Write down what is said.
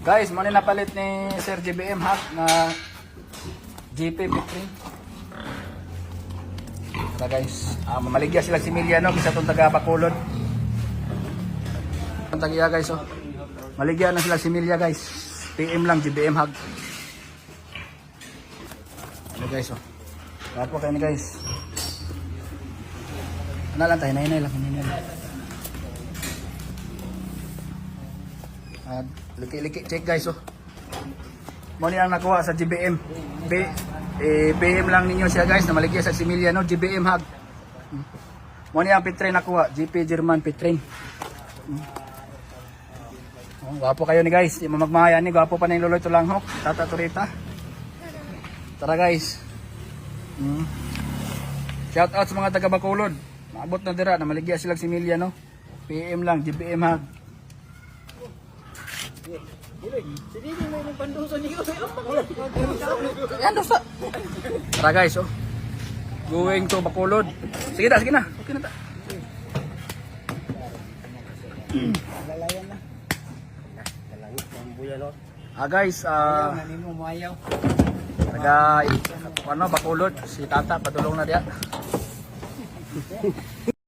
Guys, muna napalit ni Sir GBM hack na GP Petrin. Ito guys, mamaligya sila si Emiliano bisa itong taga Bacolod. Ang tagiya guys, oh. Maligya na sila si Emilia guys. PM lang GBM hack. Ano guys, oh. Kapo kayo ni guys. Ano lang tayo, hinay lang. Liki-liki check guys, oh. Mo ang nakuha sa GBM. PM lang ninyo siya guys na maligya sa Emiliano GBM hag. Mo ang Petrin nakuha, GP German Petrin. Oh, gwapo kayo ni guys, di mo magmahaya ni, gwapo pa na yung Loloy Tulanghok, Tata Turita. Tara guys. Shout out sa mga taga Bacolod. Maabot na dira na maligya sila sa Emiliano. PM lang GBM hag. Yan dosa. Tara guys, oh. Going to Bacolod. Sige na. Okay na ta. Guys, taga ano Bacolod, si Tata padulong na diya.